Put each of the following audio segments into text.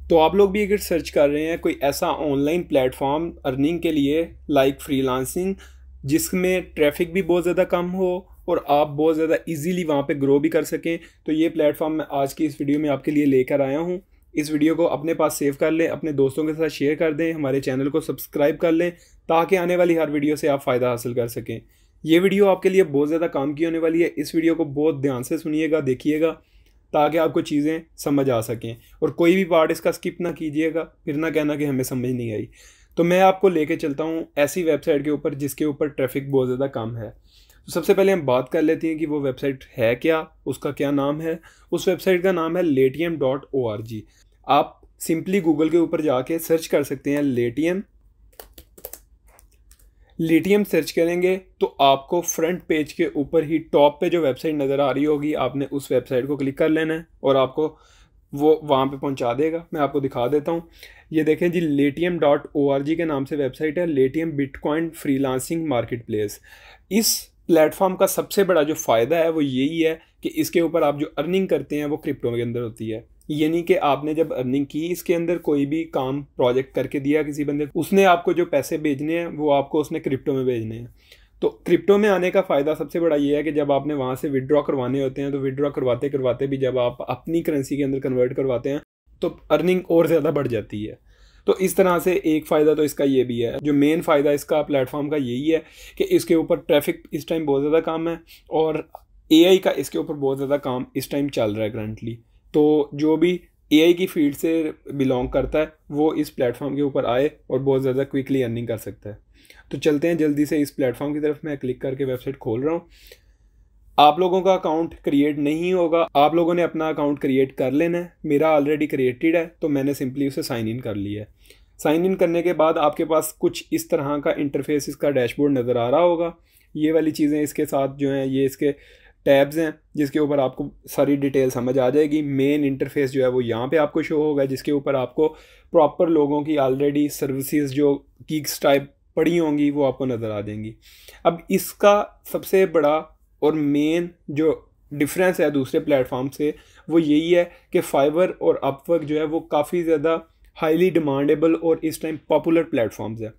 तो आप लोग भी अगर सर्च कर रहे हैं कोई ऐसा ऑनलाइन प्लेटफॉर्म अर्निंग के लिए लाइक फ्रीलांसिंग, जिसमें ट्रैफिक भी बहुत ज़्यादा कम हो और आप बहुत ज़्यादा इजीली वहाँ पे ग्रो भी कर सकें, तो ये प्लेटफॉर्म मैं आज की इस वीडियो में आपके लिए लेकर आया हूँ। इस वीडियो को अपने पास सेव कर लें, अपने दोस्तों के साथ शेयर कर दें, हमारे चैनल को सब्सक्राइब कर लें ताकि आने वाली हर वीडियो से आप फ़ायदा हासिल कर सकें। ये वीडियो आपके लिए बहुत ज़्यादा काम की होने वाली है। इस वीडियो को बहुत ध्यान से सुनिएगा, देखिएगा, ताकि आपको चीज़ें समझ आ सकें और कोई भी पार्ट इसका स्किप ना कीजिएगा, फिर ना कहना कि हमें समझ नहीं आई। तो मैं आपको लेके चलता हूँ ऐसी वेबसाइट के ऊपर जिसके ऊपर ट्रैफिक बहुत ज़्यादा कम है। तो सबसे पहले हम बात कर लेते हैं कि वो वेबसाइट है क्या, उसका क्या नाम है। उस वेबसाइट का नाम है Latium.org। आप सिंपली गूगल के ऊपर जाके सर्च कर सकते हैं लिथियम सर्च करेंगे तो आपको फ्रंट पेज के ऊपर ही टॉप पे जो वेबसाइट नज़र आ रही होगी, आपने उस वेबसाइट को क्लिक कर लेना है और आपको वो वहाँ पे पहुँचा देगा। मैं आपको दिखा देता हूँ। ये देखें जी, Latium.org के नाम से वेबसाइट है, लेटियम बिटकॉइन फ्रीलांसिंग मार्केट प्लेस। इस प्लेटफॉर्म का सबसे बड़ा जो फ़ायदा है वो यही है कि इसके ऊपर आप जो अर्निंग करते हैं वो क्रिप्टो के अंदर होती है। यानी कि आपने जब अर्निंग की, इसके अंदर कोई भी काम प्रोजेक्ट करके दिया किसी बंदे, उसने आपको जो पैसे भेजने हैं वो आपको उसने क्रिप्टो में भेजने हैं। तो क्रिप्टो में आने का फ़ायदा सबसे बड़ा ये है कि जब आपने वहाँ से विड्रॉ करवाने होते हैं तो विड्रॉ करवाते करवाते भी जब आप अपनी करेंसी के अंदर कन्वर्ट करवाते हैं तो अर्निंग और ज़्यादा बढ़ जाती है। तो इस तरह से एक फ़ायदा तो इसका ये भी है। जो मेन फ़ायदा इसका प्लेटफॉर्म का यही है कि इसके ऊपर ट्रैफिक इस टाइम बहुत ज़्यादा कम है और AI का इसके ऊपर बहुत ज़्यादा काम इस टाइम चल रहा है करंटली। तो जो भी AI की फील्ड से बिलोंग करता है वो इस प्लेटफॉर्म के ऊपर आए और बहुत ज़्यादा क्विकली अर्निंग कर सकता है। तो चलते हैं जल्दी से इस प्लेटफॉर्म की तरफ। मैं क्लिक करके वेबसाइट खोल रहा हूँ। आप लोगों का अकाउंट क्रिएट नहीं होगा, आप लोगों ने अपना अकाउंट क्रिएट कर लेना है। मेरा ऑलरेडी क्रिएटेड है तो मैंने सिंपली उसे साइन इन कर लिया है। साइन इन करने के बाद आपके पास कुछ इस तरह का इंटरफेस, इसका डैशबोर्ड नज़र आ रहा होगा। ये वाली चीज़ें इसके साथ जो हैं, ये इसके टैब्स हैं जिसके ऊपर आपको सारी डिटेल समझ आ जाएगी। मेन इंटरफेस जो है वो यहाँ पे आपको शो होगा, जिसके ऊपर आपको प्रॉपर लोगों की ऑलरेडी सर्विसेज जो गिग्स टाइप पड़ी होंगी वो आपको नज़र आ जाएंगी। अब इसका सबसे बड़ा और मेन जो डिफरेंस है दूसरे प्लेटफॉर्म से वो यही है कि फाइवर और अपवर्क जो है वो काफ़ी ज़्यादा हाईली डिमांडेबल और इस टाइम पॉपुलर प्लेटफॉर्म्स है।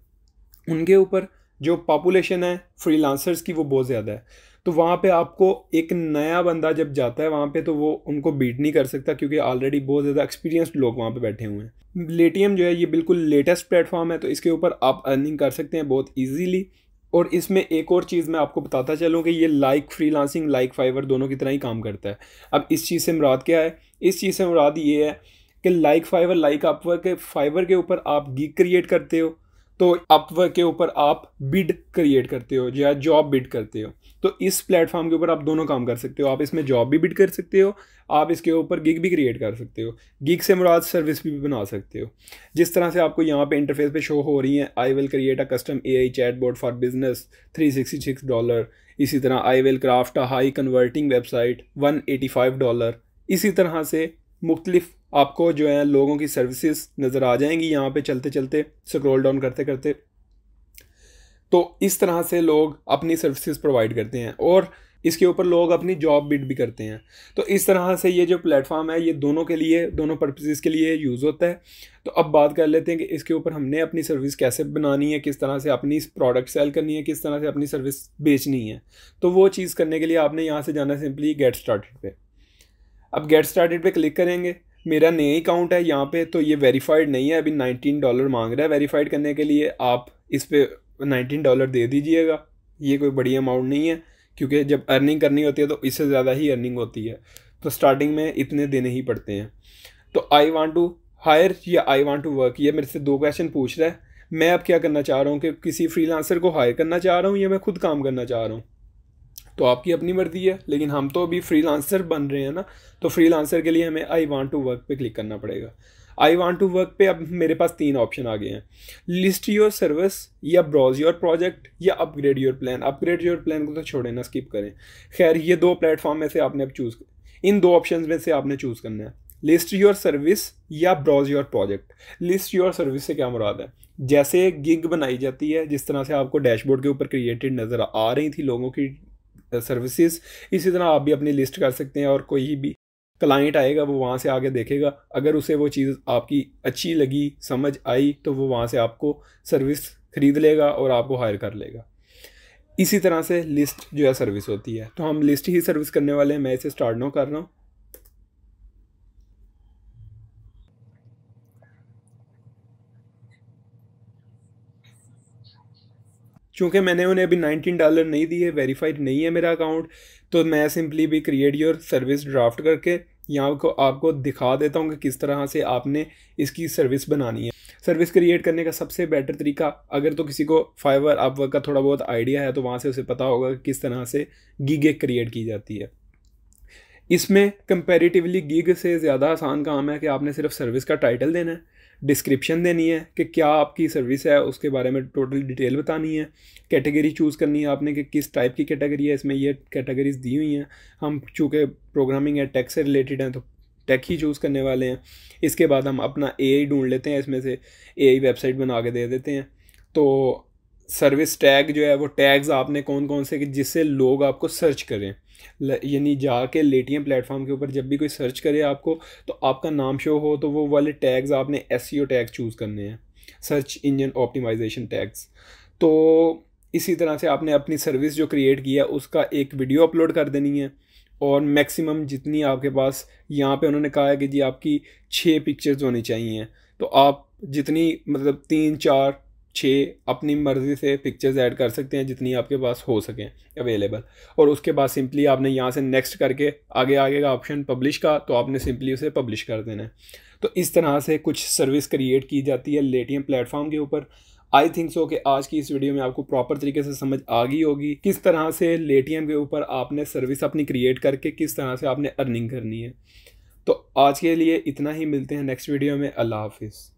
उनके ऊपर जो पॉपुलेशन है फ्रीलांसर्स की वो बहुत ज़्यादा है। तो वहाँ पे आपको एक नया बंदा जब जाता है वहाँ पे तो वो उनको बीट नहीं कर सकता, क्योंकि ऑलरेडी बहुत ज़्यादा एक्सपीरियंस्ड लोग वहाँ पे बैठे हुए हैं। लेटियम जो है ये बिल्कुल लेटेस्ट प्लेटफॉर्म है, तो इसके ऊपर आप अर्निंग कर सकते हैं बहुत ईजीली। और इसमें एक और चीज़ मैं आपको बताता चलूँ कि ये लाइक फ्रीलांसिंग, लाइक फाइवर दोनों की तरह ही काम करता है। अब इस चीज़ से मुराद क्या है? इस चीज़ से मुराद ये है कि लाइक फाइवर, लाइक अपवर्क के फाइवर के ऊपर आप गिग क्रिएट करते हो, तो अपवर्क के ऊपर आप बिड क्रिएट करते हो या जॉब बिड करते हो। तो इस प्लेटफॉर्म के ऊपर आप दोनों काम कर सकते हो। आप इसमें जॉब भी बिड कर सकते हो, आप इसके ऊपर गिग भी क्रिएट कर सकते हो। गिग से मुराद सर्विस भी बना सकते हो। जिस तरह से आपको यहाँ पे इंटरफेस पे शो हो रही है, I will create a custom AI chatbot for business $366। इसी तरह I will craft a high converting website $185। इसी तरह से मुख्तलिफ आपको जो है लोगों की सर्विसेज नज़र आ जाएंगी यहाँ पे चलते चलते, स्क्रॉल डाउन करते करते। तो इस तरह से लोग अपनी सर्विसेज प्रोवाइड करते हैं और इसके ऊपर लोग अपनी जॉब बिड भी करते हैं। तो इस तरह से ये जो प्लेटफॉर्म है ये दोनों के लिए, दोनों पर्पसेस के लिए यूज़ होता है। तो अब बात कर लेते हैं कि इसके ऊपर हमने अपनी सर्विस कैसे बनानी है, किस तरह से अपनी प्रोडक्ट सेल करनी है, किस तरह से अपनी सर्विस बेचनी है। तो वो चीज़ करने के लिए आपने यहाँ से जाना सिंपली गेट स्टार्टेड पे। अब गेट स्टार्टेड पे क्लिक करेंगे। मेरा नया अकाउंट है यहाँ पे, तो ये वेरीफाइड नहीं है, अभी $19 मांग रहा है वेरीफाइड करने के लिए। आप इस पे $19 दे दीजिएगा। ये कोई बड़ी अमाउंट नहीं है, क्योंकि जब अर्निंग करनी होती है तो इससे ज़्यादा ही अर्निंग होती है, तो स्टार्टिंग में इतने देने ही पड़ते हैं। तो आई वांट टू हायर या आई वांट टू वर्क, ये मेरे से दो क्वेश्चन पूछ रहा है। मैं अब क्या करना चाह रहा हूँ कि किसी फ्रीलांसर को हायर करना चाह रहा हूँ या मैं खुद काम करना चाह रहा हूँ। तो आपकी अपनी मर्जी है, लेकिन हम तो अभी फ्रीलांसर बन रहे हैं ना, तो फ्रीलांसर के लिए हमें आई वांट टू वर्क पे क्लिक करना पड़ेगा। आई वांट टू वर्क पे अब मेरे पास 3 ऑप्शन आ गए हैं, लिस्ट योर सर्विस या ब्राउज योर प्रोजेक्ट या upgrade your plan. Upgrade your plan को तो छोड़े ना, स्किप करें। खैर, ये 2 प्लेटफॉर्म में से आपने अब चूज़, इन 2 ऑप्शन में से आपने चूज़ करना है, लिस्ट योर सर्विस या browse your project. List your service से क्या मुराद है? जैसे गिग बनाई जाती है, जिस तरह से आपको डैशबोर्ड के ऊपर क्रिएटेड नज़र आ रही थी लोगों की सर्विसेज, इसी तरह आप भी अपनी लिस्ट कर सकते हैं और कोई भी क्लाइंट आएगा, वो वहाँ से आगे देखेगा, अगर उसे वो चीज़ आपकी अच्छी लगी, समझ आई, तो वो वहाँ से आपको सर्विस ख़रीद लेगा और आपको हायर कर लेगा। इसी तरह से लिस्ट जो है सर्विस होती है। तो हम लिस्ट ही सर्विस करने वाले हैं। मैं इसे स्टार्ट नाउ कर रहा हूँ। चूँकि मैंने उन्हें अभी $19 नहीं दिए, वेरीफाइड नहीं है मेरा अकाउंट, तो मैं सिंपली भी क्रिएट योर सर्विस ड्राफ्ट करके यहाँ को आपको दिखा देता हूँ कि किस तरह से आपने इसकी सर्विस बनानी है। सर्विस क्रिएट करने का सबसे बेटर तरीका, अगर तो किसी को फाइवर अपवर्क का थोड़ा बहुत आइडिया है तो वहाँ से उसे पता होगा कि किस तरह से गिग क्रिएट की जाती है। इसमें कंपैरेटिवली गिग से ज़्यादा आसान काम है कि आपने सिर्फ सर्विस का टाइटल देना है, डिस्क्रिप्शन देनी है कि क्या आपकी सर्विस है, उसके बारे में टोटल डिटेल बतानी है, कैटेगरी चूज़ करनी है आपने कि किस टाइप की कैटेगरी है, इसमें ये कैटेगरीज दी हुई हैं। हम चूँकि प्रोग्रामिंग है, टेक से रिलेटेड हैं, तो टेक ही चूज़ करने वाले हैं। इसके बाद हम अपना एआई ढूंढ लेते हैं, इसमें से एआई वेबसाइट बना के दे देते हैं। तो सर्विस टैग जो है वो टैग्स आपने कौन कौन से कि जिससे लोग आपको सर्च करें, यानी जाके लेटियम प्लेटफॉर्म के ऊपर जब भी कोई सर्च करे आपको, तो आपका नाम शो हो, तो वो वाले टैग्स आपने एसईओ टैग चूज़ करने हैं, सर्च इंजन ऑप्टिमाइजेशन टैग्स। तो इसी तरह से आपने अपनी सर्विस जो क्रिएट की है उसका एक वीडियो अपलोड कर देनी है, और मैक्सिमम जितनी आपके पास, यहाँ पे उन्होंने कहा है कि जी आपकी 6 पिक्चर्स होनी चाहिए, तो आप जितनी मतलब 3, 4, 6 अपनी मर्ज़ी से पिक्चर्स ऐड कर सकते हैं जितनी आपके पास हो सकें अवेलेबल। और उसके बाद सिंपली आपने यहाँ से नेक्स्ट करके आगे का ऑप्शन पब्लिश का, तो आपने सिंपली उसे पब्लिश कर देना है। तो इस तरह से कुछ सर्विस क्रिएट की जाती है लेटियम प्लेटफॉर्म के ऊपर। आई थिंक सो कि आज की इस वीडियो में आपको प्रॉपर तरीके से समझ आ गई होगी किस तरह से लेटियम के ऊपर आपने सर्विस अपनी क्रिएट करके किस तरह से आपने अर्निंग करनी है। तो आज के लिए इतना ही, मिलते हैं नेक्स्ट वीडियो में। अल्लाह हाफिज़।